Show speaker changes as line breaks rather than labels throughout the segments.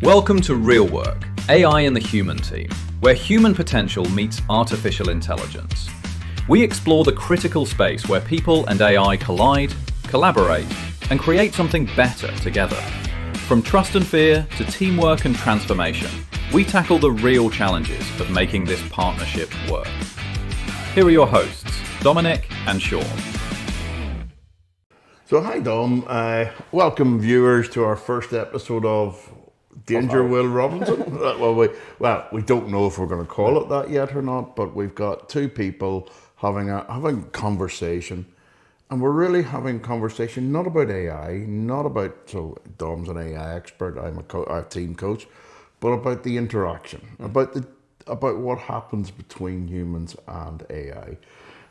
Welcome to Real Work, AI in the Human Team, where human potential meets artificial intelligence. We explore the critical space where people and AI collide, collaborate, and create something better together. From trust and fear to teamwork and transformation, we tackle the real challenges of making this partnership work. Here are your hosts, Dominik and Sean.
So hi Dom, welcome viewers to our first episode of Danger Will Robinson. We don't know if we're going to call it that yet or not, but we've got two people having a conversation, and we're really having conversation not about AI, not about, so Dom's an AI expert, I'm a team coach, but about the interaction, about what happens between humans and AI.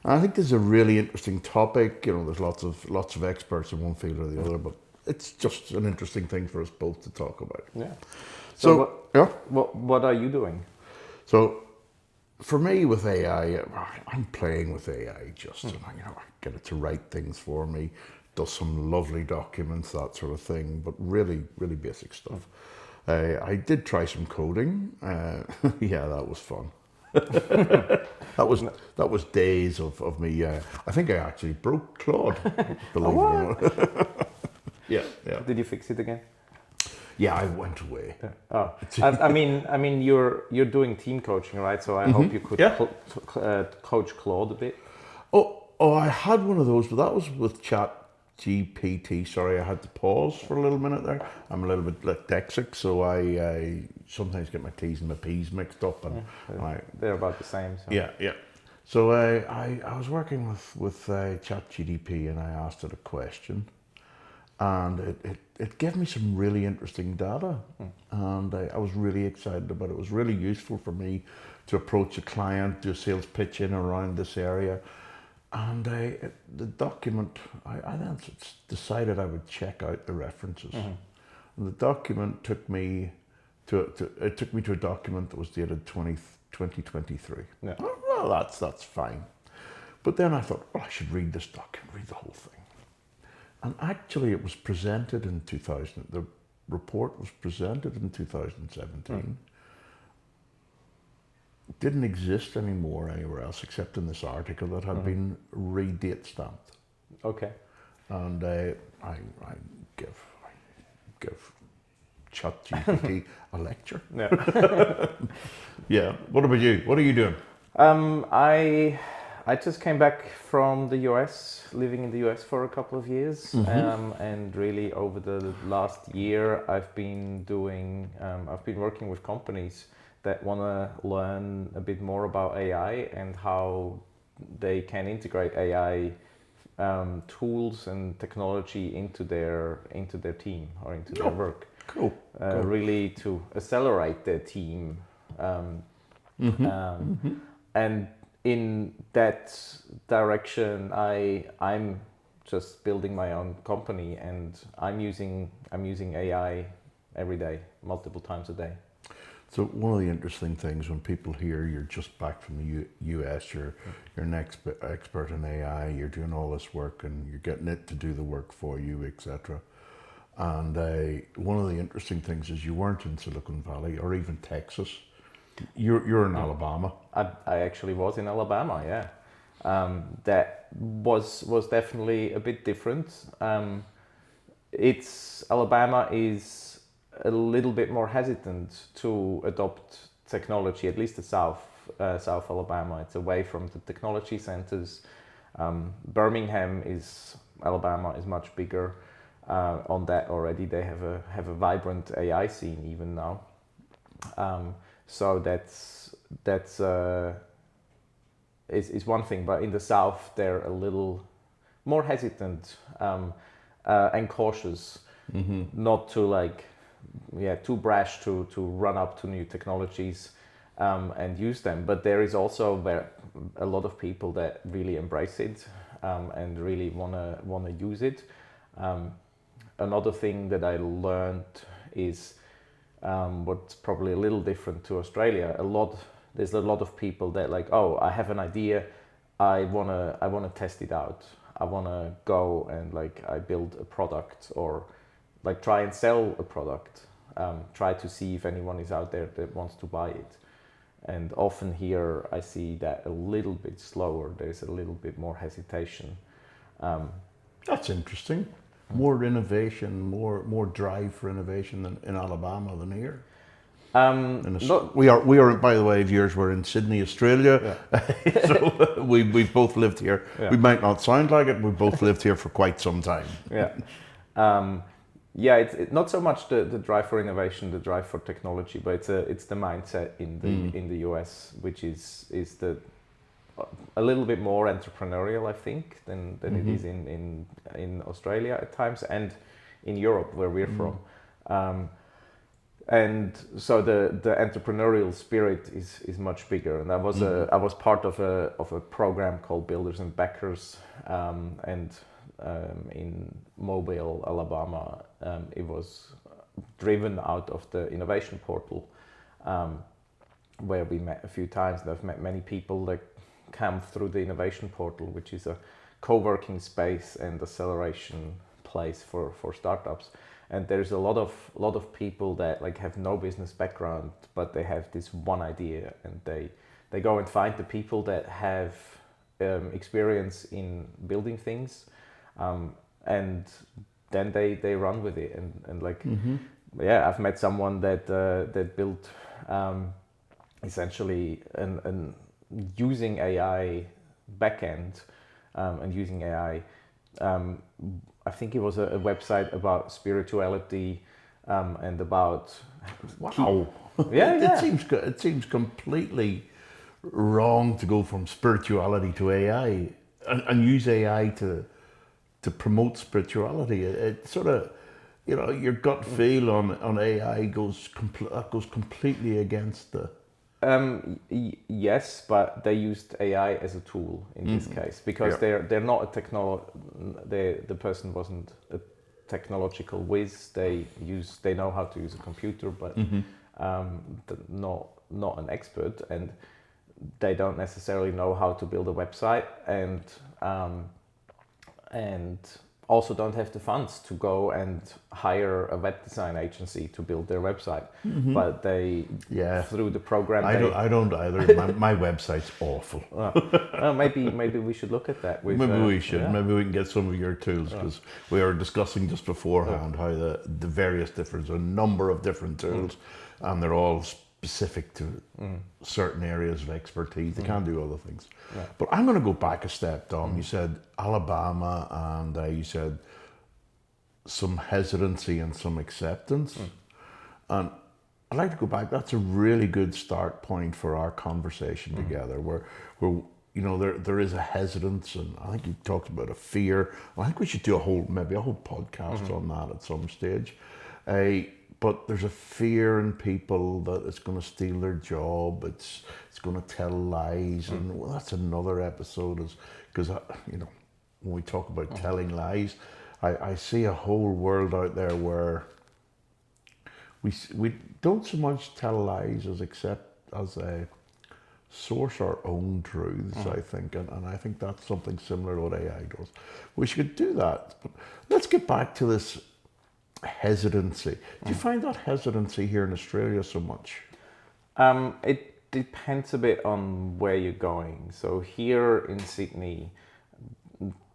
And I think this is a really interesting topic. You know, there's lots of experts in one field or the other, but it's just an interesting thing for us both to talk about.
Yeah.
What
are you doing?
So, for me with AI, I'm playing with AI just, I get it to write things for me, does some lovely documents, that sort of thing, but really, really basic stuff. I did try some coding. Yeah, that was fun. that was days of me. I think I actually broke Claude. Believe it or not. Yeah.
Did you fix it again?
Yeah, I went away.
Oh, I mean, you're doing team coaching, right? So I hope you could coach Claude a bit.
Oh, I had one of those, but that was with ChatGPT. Sorry, I had to pause for a little minute there. I'm a little bit dyslexic, so I sometimes get my T's and my P's mixed up, and
they're about the same. So.
Yeah. So I was working with ChatGPT, and I asked it a question, and it gave me some really interesting data, and I was really excited about it. It was really useful for me to approach a client, do a sales pitch in around this area, and the document, I then decided I would check out the references, and the document took me to a document that was dated 2023.
Yeah.
Well, that's fine, but then I thought, I should read this document, read the whole thing. And actually, it was presented in 2000. The report was presented in 2017. It didn't exist anymore anywhere else except in this article that had been re-date stamped.
Okay.
And I give ChatGPT a lecture.
Yeah.
Yeah. What about you? What are you doing?
I just came back from the US, living in the US for a couple of years, and really over the last year, I've been working with companies that want to learn a bit more about AI and how they can integrate AI tools and technology into their team or into their work.
Cool.
Really to accelerate their team, and in that direction, I'm just building my own company, and I'm using AI every day, multiple times a day.
So one of the interesting things when people hear you're just back from the US, you're an expert in AI, you're doing all this work and you're getting it to do the work for you, etc. And one of the interesting things is you weren't in Silicon Valley or even Texas. You're in Alabama.
I actually was in Alabama, yeah. That was definitely a bit different. Alabama is a little bit more hesitant to adopt technology, at least the South Alabama. It's away from the technology centers. Alabama is much bigger on that already. They have a vibrant AI scene even now. So that's is one thing, but in the South they're a little more hesitant and cautious, not to too brash to run up to new technologies and use them. But there is also a lot of people that really embrace it and really wanna use it. Another thing that I learned is what's probably a little different to Australia. There's a lot of people that I have an idea, I wanna test it out. I wanna go and I build a product or try and sell a product. try to see if anyone is out there that wants to buy it. And often here I see that a little bit slower. There's a little bit more hesitation.
That's interesting. More innovation, more drive for innovation than in Alabama than here. We are. By the way, viewers, we're in Sydney, Australia. Yeah. So we've both lived here. Yeah. We might not sound like it. We've both lived here for quite some time.
Yeah. It's not so much the drive for innovation, the drive for technology, but it's the mindset in the US, which is a little bit more entrepreneurial, I think, than it is in Australia at times, and in Europe where we're from. And so the entrepreneurial spirit is much bigger. And I was part of a program called Builders and Backers, in Mobile, Alabama. It was driven out of the innovation portal, where we met a few times, and I've met many people that come through the innovation portal, which is a co-working space and acceleration place for startups. And there's a lot of people that like have no business background, but they have this one idea, and they go and find the people that have experience in building things, and then they run with it. And like, I've met someone that built essentially an using AI backend, and using AI. I think it was a website about spirituality, and about.
Wow. It seems completely wrong to go from spirituality to AI and use AI to promote spirituality. It sort of, your gut feel on AI goes completely against the.
Yes, but they used AI as a tool in this case, because they're not a the person wasn't a technological whiz. They know how to use a computer, but not an expert, and they don't necessarily know how to build a website, and also don't have the funds to go and hire a web design agency to build their website. But they, through the program,
I don't either. My website's awful.
Well, maybe we should look at that.
Maybe we should. Yeah. Maybe we can get some of your tools, because we were discussing just beforehand how the various different, a number of different tools, and they're all specific to certain areas of expertise. They can't do other things. Yeah. But I'm going to go back a step, Dom. You said Alabama, and you said some hesitancy and some acceptance. And I'd like to go back. That's a really good start point for our conversation together, where there is a hesitance, and I think you talked about a fear. I think we should do maybe a whole podcast on that at some stage. But there's a fear in people that it's going to steal their job. It's going to tell lies, and that's another episode. Because when we talk about telling lies, I see a whole world out there where we don't so much tell lies as a source our own truths. I think, and I think that's something similar to what AI does. We should do that. But let's get back to this hesitancy. Do you find that hesitancy here in Australia so much?
It depends a bit on where you're going. So here in Sydney,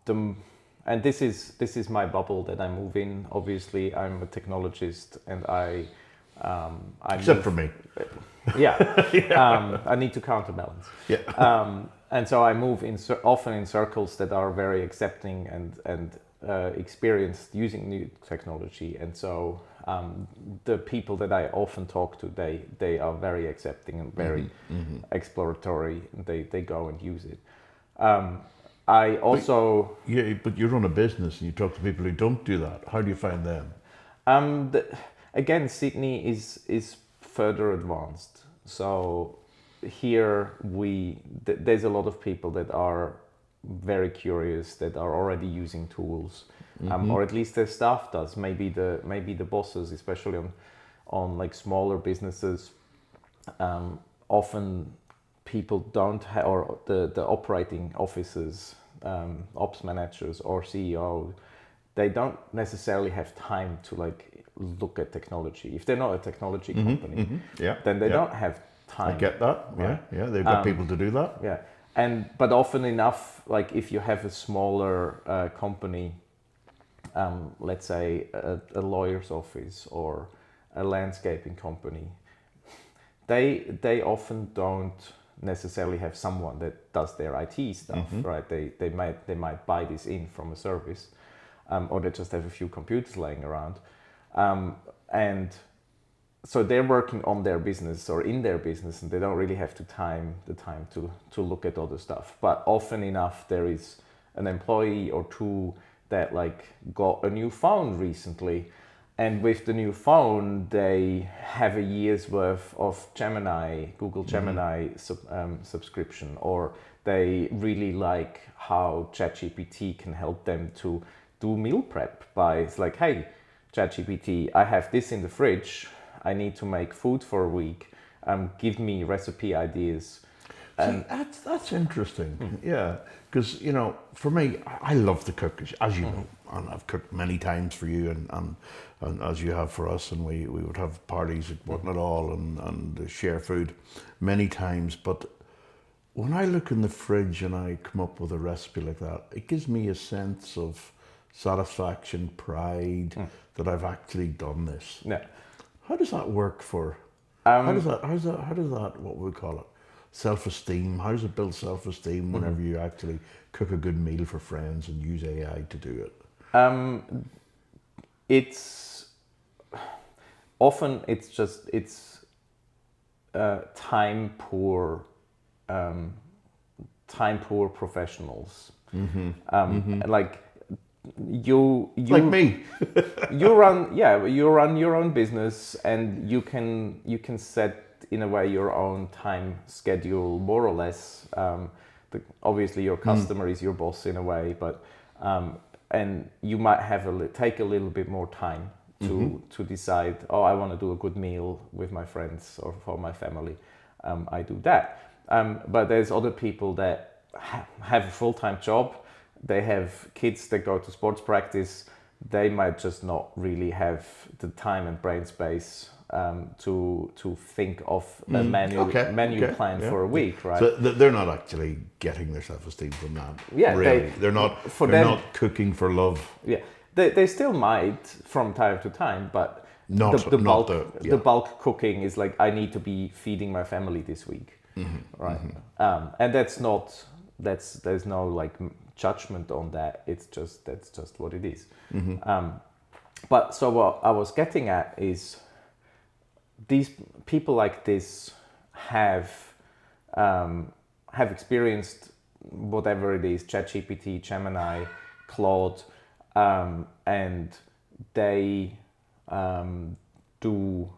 and this is my bubble that I move in. Obviously, I'm a technologist, and I
except for me.
I need to counterbalance. And so I move often in circles that are very accepting and experienced using new technology, and so the people that I often talk to, they are very accepting and very exploratory. They go and use it. I also
but you run a business and you talk to people who don't do that. How do you find them?
Again, Sydney is further advanced. So here there's a lot of people that are very curious, that are already using tools, or at least their staff does. Maybe the bosses, especially on like smaller businesses, often people don't have, or the operating officers, ops managers or CEO they don't necessarily have time to like look at technology. If they're not a technology company,
Yeah,
then they
yeah.
don't have time.
I get that.
Right?
Yeah, they've got people to do that.
Yeah, but often enough, like if you have a smaller company, let's say a lawyer's office or a landscaping company, they often don't necessarily have someone that does their IT stuff, right? They might buy this in from a service, or they just have a few computers laying around, and so they're working on their business or in their business, and they don't really have the time to look at other stuff. But often enough, there is an employee or two that like got a new phone recently, and with the new phone, they have a year's worth of Google Gemini subscription, or they really like how ChatGPT can help them to do meal prep by, it's like, hey, ChatGPT, I have this in the fridge, I need to make food for a week, give me recipe ideas.
And that's interesting, yeah. Because for me, I love to cook, as you know, and I've cooked many times for you, and as you have for us, and we would have parties at What Not All and share food many times. But when I look in the fridge and I come up with a recipe like that, it gives me a sense of satisfaction, pride that I've actually done this.
Yeah.
How does that work for? How does that? What would we call it? Self-esteem. How does it build self-esteem whenever you actually cook a good meal for friends and use AI to do it?
It's often it's time poor professionals. Like you
Like me.
you run your own business, and you can set in a way your own time schedule more or less. Obviously your customer is your boss in a way, but and you might have take a little bit more time to decide, oh, I want to do a good meal with my friends or for my family. I do that. But there's other people that have a full-time job. They have kids that go to sports practice. They might just not really have the time and brain space to think of a menu plan for a week, right?
So they're not actually getting their self-esteem from that.
Yeah,
really. They're not cooking for love.
Yeah, they still might from time to time, but the bulk cooking is like, I need to be feeding my family this week, right? And there's no like judgment on that. That's just what it is. But so what I was getting at is, these people like this have experienced whatever it is, ChatGPT, Gemini, Claude, and they do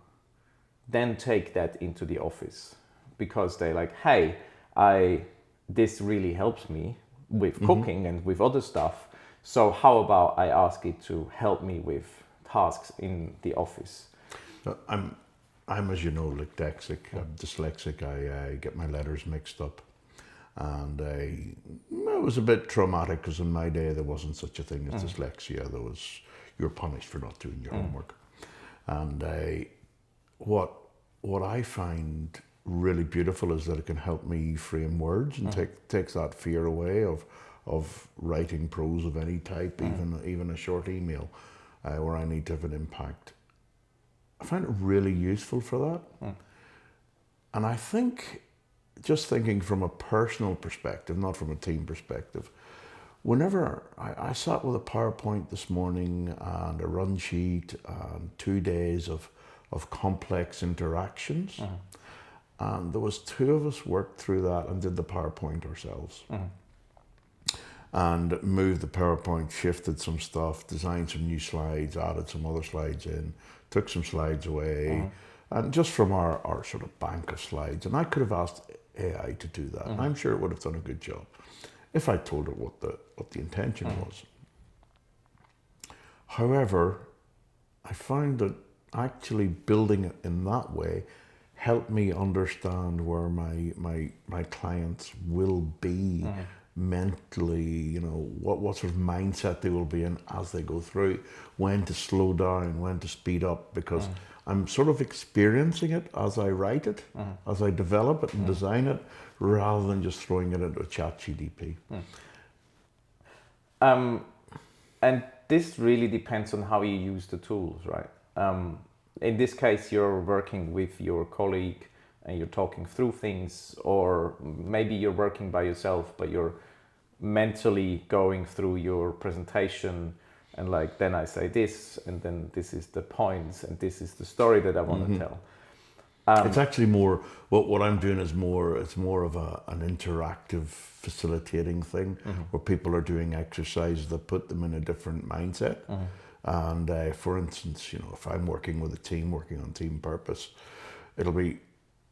then take that into the office, because they're like, hey, this really helps me with cooking and with other stuff. So how about I ask it to help me with tasks in the office?
I'm, as you know, dyslexic. I'm dyslexic. I get my letters mixed up, and it was a bit traumatic, because in my day there wasn't such a thing as dyslexia. You were punished for not doing your homework, and what I find really beautiful is that it can help me frame words and takes that fear away of writing prose of any type, even a short email where I need to have an impact. I find it really useful for that. And I think, just thinking from a personal perspective, not from a team perspective, whenever I sat with a PowerPoint this morning and a run sheet and 2 days of complex interactions, and there was 2 of us worked through that and did the PowerPoint ourselves. And moved the PowerPoint, shifted some stuff, designed some new slides, added some other slides in, took some slides away, and just from our sort of bank of slides. And I could have asked AI to do that. And I'm sure it would have done a good job if I told it what the intention was. However, I found that actually building it in that way helped me understand where my clients will be mentally, you know, what sort of mindset they will be in as they go through, when to slow down, when to speed up, because I'm sort of experiencing it as I write it, as I develop it and design it, rather than just throwing it into a chat GDP.
And this really depends on how you use the tools, right? In this case, you're working with your colleague and you're talking through things, or maybe you're working by yourself, but you're mentally going through your presentation, and like, then I say this, and then this is the points, and this is the story that I want to tell.
It's actually more, what I'm doing is more, it's more of an interactive facilitating thing, where people are doing exercises that put them in a different mindset. And for instance, you know, if I'm working with a team, working on team purpose, it'll be,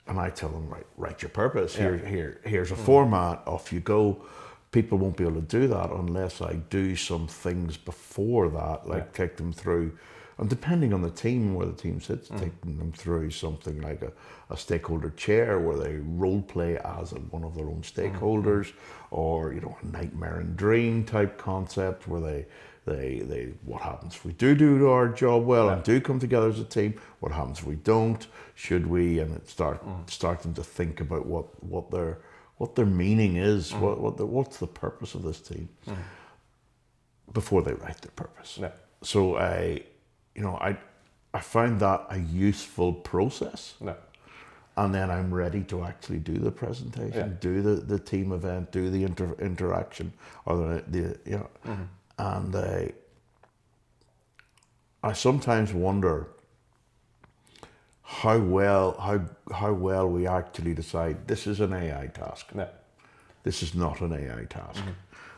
and I tell them, write your purpose. Here's a format, off you go. People won't be able to do that unless I do some things before that, like take them through, and depending on the team, where the team sits, taking them through something like a stakeholder chair, where they role play as one of their own stakeholders, or, you know, a nightmare and dream type concept, where they what happens if we do our job well and do come together as a team? What happens if we don't? Should we? And it start them to think about what their meaning is, what's the purpose of this team, before they write their purpose. So I find that a useful process. And then I'm ready to actually do the presentation, do the team event, do the interaction, or the you know. And I sometimes wonder how well we actually decide this is an AI task. This is not an AI task.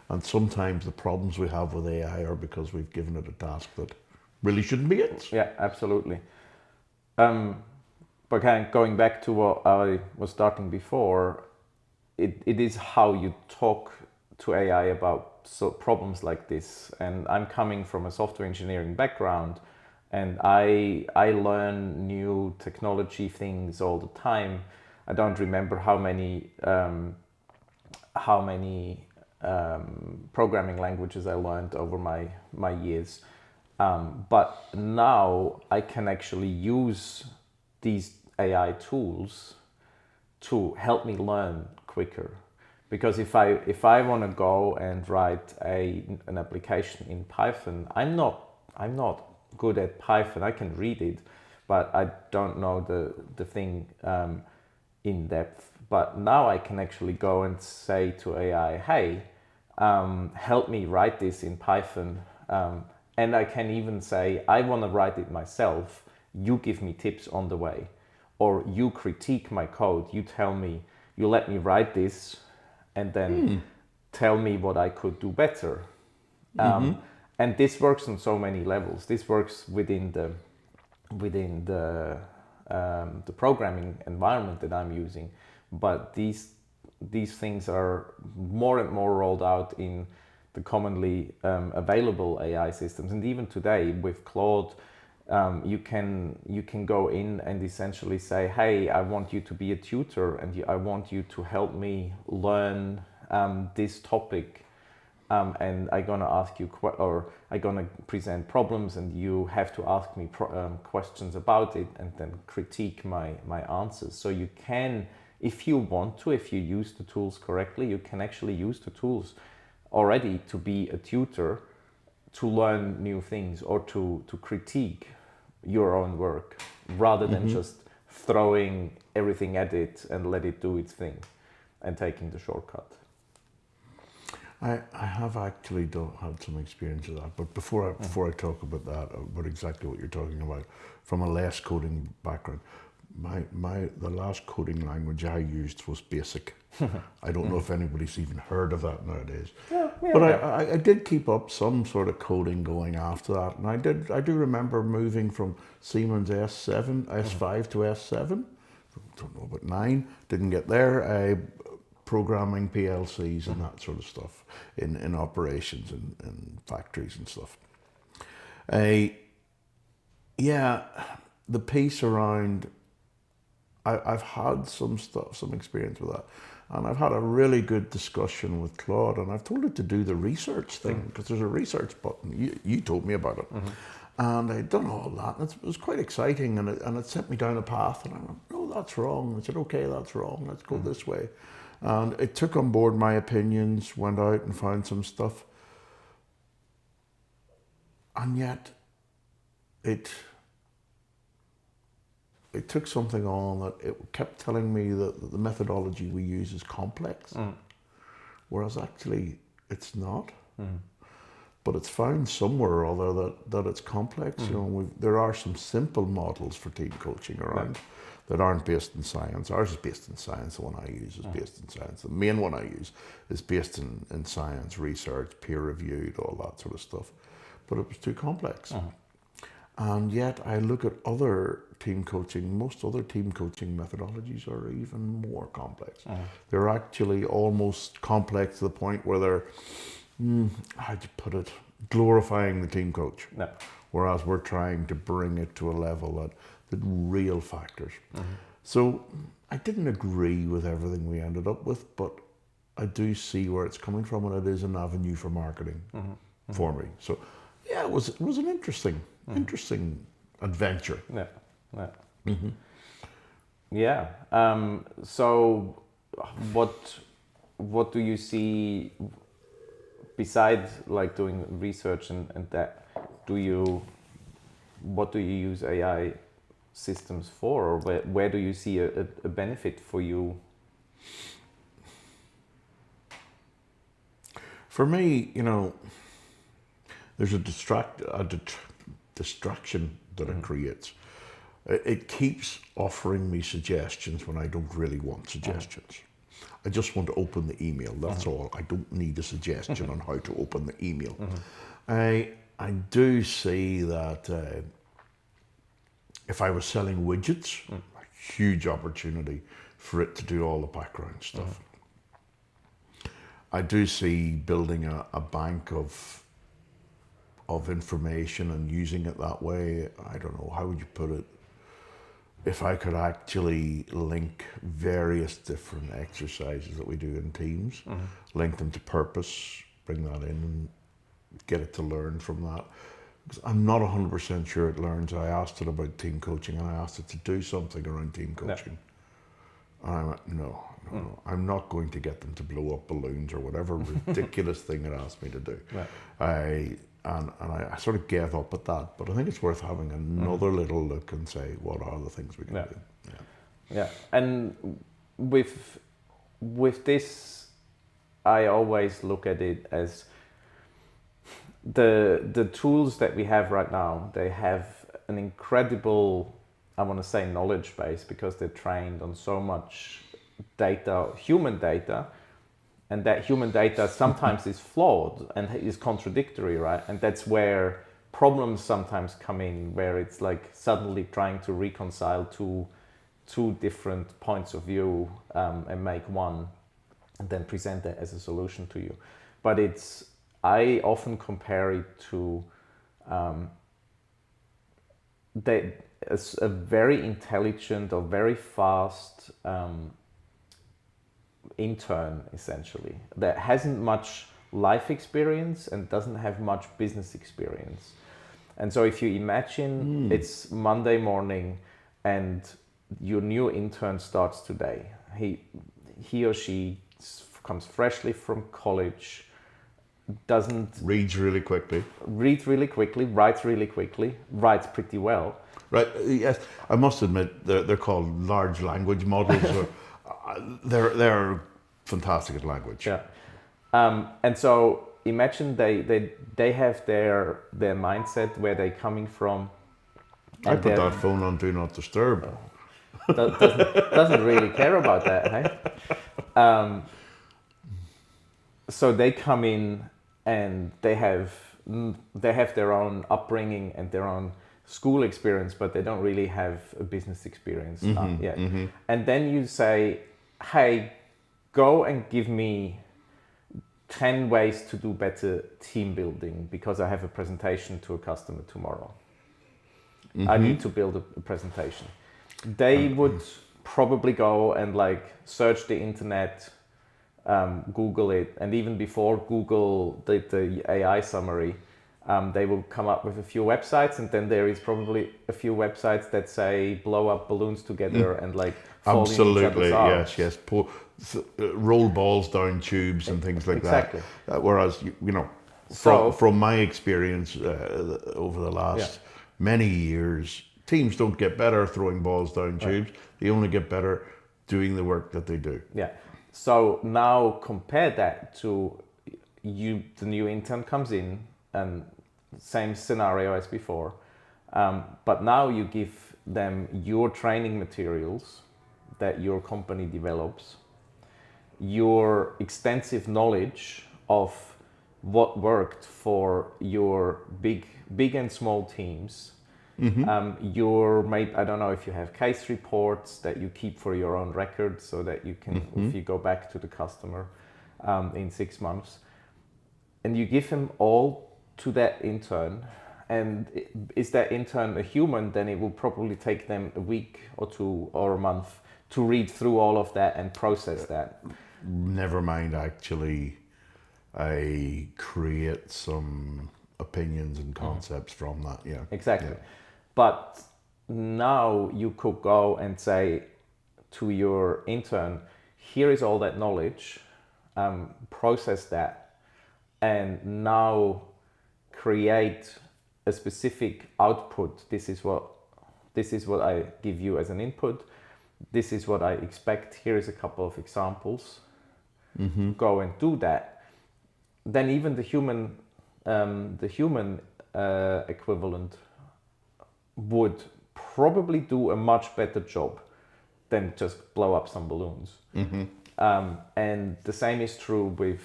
And sometimes the problems we have with AI are because we've given it a task that really shouldn't be it.
Yeah, absolutely. But kind of going back to what I was starting before, it is how you talk to AI about problems like this. And I'm coming from a software engineering background, and I learn new technology things all the time. I don't remember how many programming languages I learned over my years. But now I can actually use these AI tools to help me learn quicker. Because if I want to go and write an application in Python, I'm not good at Python. I can read it, but I don't know the thing in depth. But now I can actually go and say to AI, hey, help me write this in Python. And I can even say, I want to write it myself. You give me tips on the way. Or you critique my code. You tell me, you let me write this, and then tell me what I could do better. And this works on so many levels. This works within the programming environment that I'm using. But these things are more and more rolled out in the commonly available AI systems. And even today with Claude, you can go in and essentially say, hey, I want you to be a tutor, and I want you to help me learn this topic. And I'm gonna ask you, or I'm gonna present problems, and you have to ask me questions about it, and then critique my answers. So you can, if you want to, if you use the tools correctly, you can actually use the tools already to be a tutor, to learn new things, or to critique your own work, rather than just throwing everything at it and let it do its thing and taking the shortcut.
I have actually had some experience of that, but before I talk about that, about exactly what you're talking about, from a less coding background, the last coding language I used was BASIC. I don't know if anybody's even heard of that nowadays. But I did keep up some sort of coding going after that, and I do remember moving from Siemens S5 to S7. Don't know about 9. Didn't get there. Programming PLCs and that sort of stuff in operations and factories and stuff. The piece around, I've had some experience with that. And I've had a really good discussion with Claude, and I've told it to do the research thing, because there's a research button. You told me about it. And I'd done all that, and it was quite exciting, and it sent me down a path, and I went, no, that's wrong. And I said, okay, that's wrong, let's go this way. And it took on board my opinions, went out and found some stuff. And yet, it took something on that it kept telling me that the methodology we use is complex, whereas actually it's not. But it's found somewhere or other that it's complex. You know, there are some simple models for team coaching around that aren't based in science. Ours is based in science. The one I use is based in science. The main one I use is based in science, research, peer reviewed, all that sort of stuff. But it was too complex. And yet I look at other team coaching, most other team coaching methodologies are even more complex. They're actually almost complex to the point where they're, how'd you put it, glorifying the team coach. Whereas we're trying to bring it to a level that real factors. So I didn't agree with everything we ended up with, but I do see where it's coming from, and it is an avenue for marketing for me. So yeah, it was an interesting adventure.
Yeah. So what do you see besides like doing research and that? What do you use AI systems for, or where do you see a benefit for you?
For me, you know, there's a distraction that it creates. It keeps offering me suggestions when I don't really want suggestions. I just want to open the email, that's all. I don't need a suggestion on how to open the email. I do see that if I was selling widgets, a huge opportunity for it to do all the background stuff. I do see building a bank of information and using it that way. I don't know, how would you put it? If I could actually link various different exercises that we do in teams, link them to purpose, bring that in and get it to learn from that. Because I'm not 100% sure it learns. I asked it about team coaching, and I asked it to do something around team coaching. And I went, no, I'm not going to get them to blow up balloons or whatever ridiculous thing it asked me to do. And I sort of gave up at that, but I think it's worth having another little look and say, what are the things we can do?
Yeah, and with this, I always look at it as the tools that we have right now. They have an incredible, I want to say, knowledge base, because they're trained on so much data, human data. And that human data sometimes is flawed and is contradictory, right? And that's where problems sometimes come in, where it's like suddenly trying to reconcile two different points of view and make one, and then present that as a solution to you. But I often compare it to a very intelligent or very fast intern, essentially, that hasn't much life experience and doesn't have much business experience. And so if you imagine it's Monday morning and your new intern starts today, he or she comes freshly from college, doesn't
Reads really quickly,
writes really quickly, writes pretty well.
right? Yes, I must admit they're called large language models. Or, they're fantastic at language.
Yeah. And so imagine they have their mindset, where they're coming from.
I put that phone on Do Not Disturb.
Doesn't really care about that, hey? So they come in and they have their own upbringing and their own school experience, but they don't really have a business experience yet. And then you say, hey, go and give me 10 ways to do better team building, because I have a presentation to a customer tomorrow. I need to build a presentation. They would probably go and like search the internet, Google it, and even before Google did the AI summary, they will come up with a few websites, and then there is probably a few websites that say blow up balloons together and like fall in each
Absolutely,
other's arms.
yes. Roll balls down tubes and things like
Exactly.
that. Whereas,
So-
from my experience over the last many years, teams don't get better throwing balls down tubes. They only get better doing the work that they do.
Yeah. So now compare that to you. The new intern comes in, and same scenario as before, but now you give them your training materials that your company develops, your extensive knowledge of what worked for your big and small teams. Your I don't know if you have case reports that you keep for your own record, so that you can, if you go back to the customer in 6 months, and you give them all to that intern. And is that intern a human, then it will probably take them a week or two or a month to read through all of that and process that.
Never mind, actually, I create some opinions and concepts from that. Yeah,
Exactly.
Yeah.
But now you could go and say to your intern, here is all that knowledge, process that, and now create a specific output. This is what I give you as an input. This is what I expect. Here is a couple of examples. Go and do that. Then even the human equivalent would probably do a much better job than just blow up some balloons. And the same is true with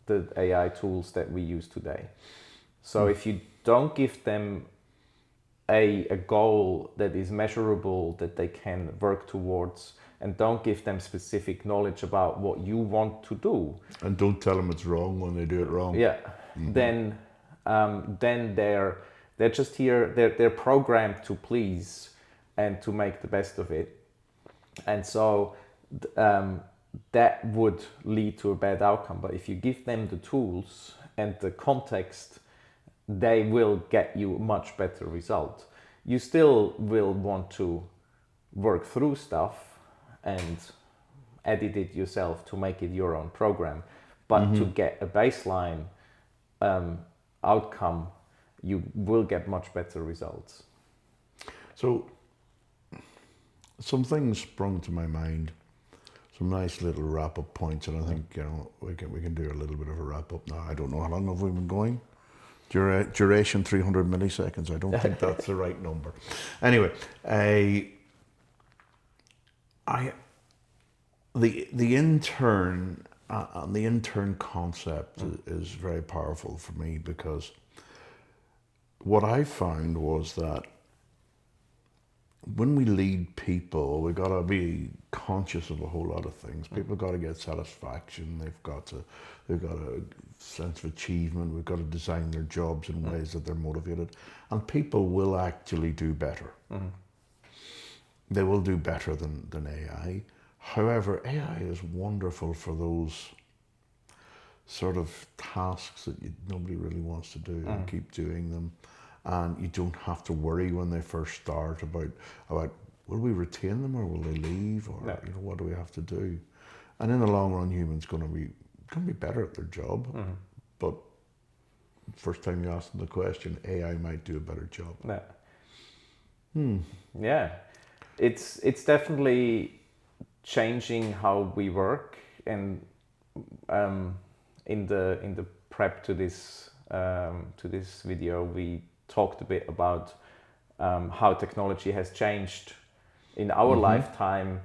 the AI tools that we use today. So if you don't give them a goal that is measurable, that they can work towards, and don't give them specific knowledge about what you want to do,
And don't tell them it's wrong when they do it wrong.
then they're just here. They're programmed to please and to make the best of it, and so that would lead to a bad outcome. But if you give them the tools and the context, they will get you a much better result. You still will want to work through stuff and edit it yourself to make it your own program, but to get a baseline outcome, you will get much better results.
So, some things sprung to my mind, some nice little wrap-up points, and I think we can do a little bit of a wrap-up now. I don't know how long have we been going. Duration 300 milliseconds. I don't think that's the right number. Anyway, the intern and the intern concept is very powerful for me, because what I found was that when we lead people, we got to be conscious of a whole lot of things. People got to get satisfaction. They've got a sense of achievement. We've got to design their jobs in ways that they're motivated, and people will actually do better. They will do better than AI. However, AI is wonderful for those sort of tasks that nobody really wants to do, and keep doing them. And you don't have to worry when they first start about will we retain them or will they leave, or what do we have to do? And in the long run, humans going to be better at their job. But first time you ask them the question, AI might do a better job.
Yeah, it's definitely changing how we work. And in the prep to this video, we talked a bit about how technology has changed in our lifetime,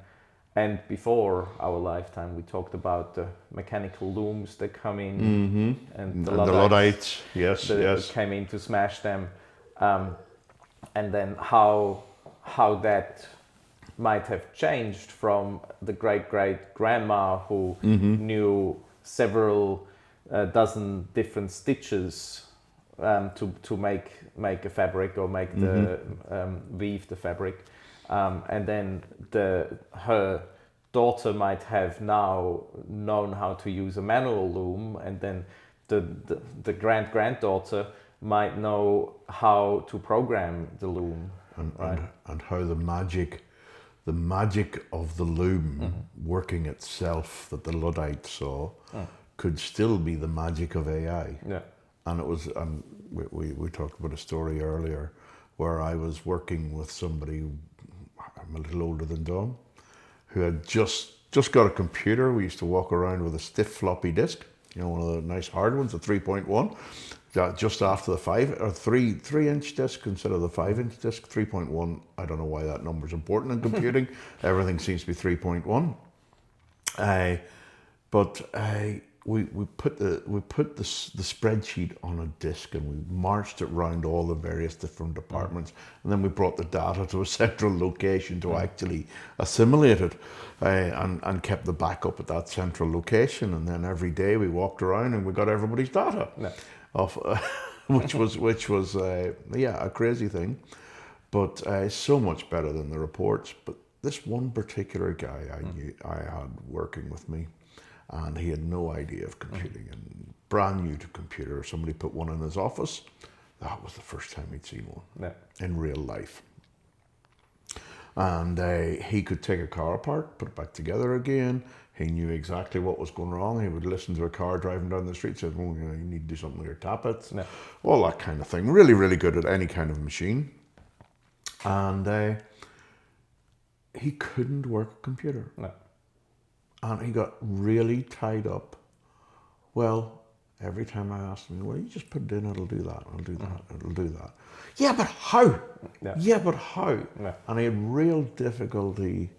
and before our lifetime. We talked about the mechanical looms that come in, and the Luddites, that came in to smash them, and then how that might have changed from the great grandma who knew several dozen different stitches to make a fabric, or make the weave the fabric, and then her daughter might have now known how to use a manual loom, and then the granddaughter might know how to program the loom,
and how the magic of the loom working itself that the Luddites saw could still be the magic of AI.
Yeah.
And it was, we talked about a story earlier where I was working with somebody, I'm a little older than Dom, who had just got a computer. We used to walk around with a stiff floppy disk, one of the nice hard ones, a 3.1, just after the 3-inch disk instead of the 5-inch disk. 3.1, I don't know why that number's important in computing. Everything seems to be 3.1. We put the spreadsheet on a disk, and we marched it around all the various different departments, and then we brought the data to a central location to actually assimilate it, and kept the backup at that central location. And then every day we walked around and we got everybody's data, which was a crazy thing, but so much better than the reports. But this one particular guy I had working with me, and he had no idea of computing, and brand new to computer. Somebody put one in his office. That was the first time he'd seen one in real life. And he could take a car apart, put it back together again. He knew exactly what was going wrong. He would listen to a car driving down the street, said, well, you need to do something with your tappets, all that kind of thing. Really, really good at any kind of machine. And he couldn't work a computer. And he got really tied up. Well, every time I asked him, well, you just put it in, it'll do that, it'll do that, it'll do that. Yeah, but how? Yeah, but how? And he had real difficulty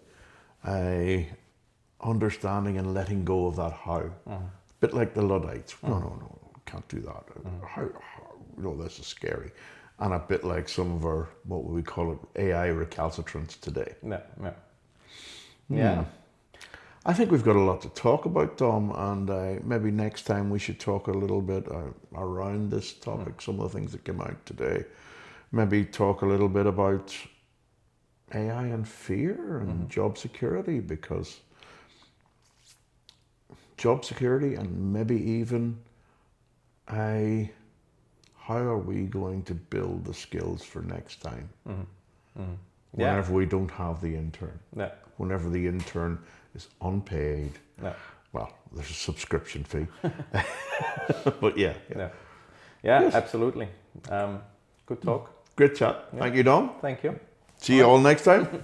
understanding and letting go of that how. A bit like the Luddites. No, can't do that. How? This is scary. And a bit like some of our, what would we call it, AI recalcitrants today.
Yeah.
I think we've got a lot to talk about, Dom, and maybe next time we should talk a little bit around this topic, some of the things that came out today. Maybe talk a little bit about AI and fear and job security, because job security, and maybe even how are we going to build the skills for next time whenever we don't have the intern, whenever the intern is unpaid. Well, there's a subscription fee. But yeah.
Yes. Absolutely. Good talk.
Great chat. Thank you, Dom.
Thank you.
See you all next time.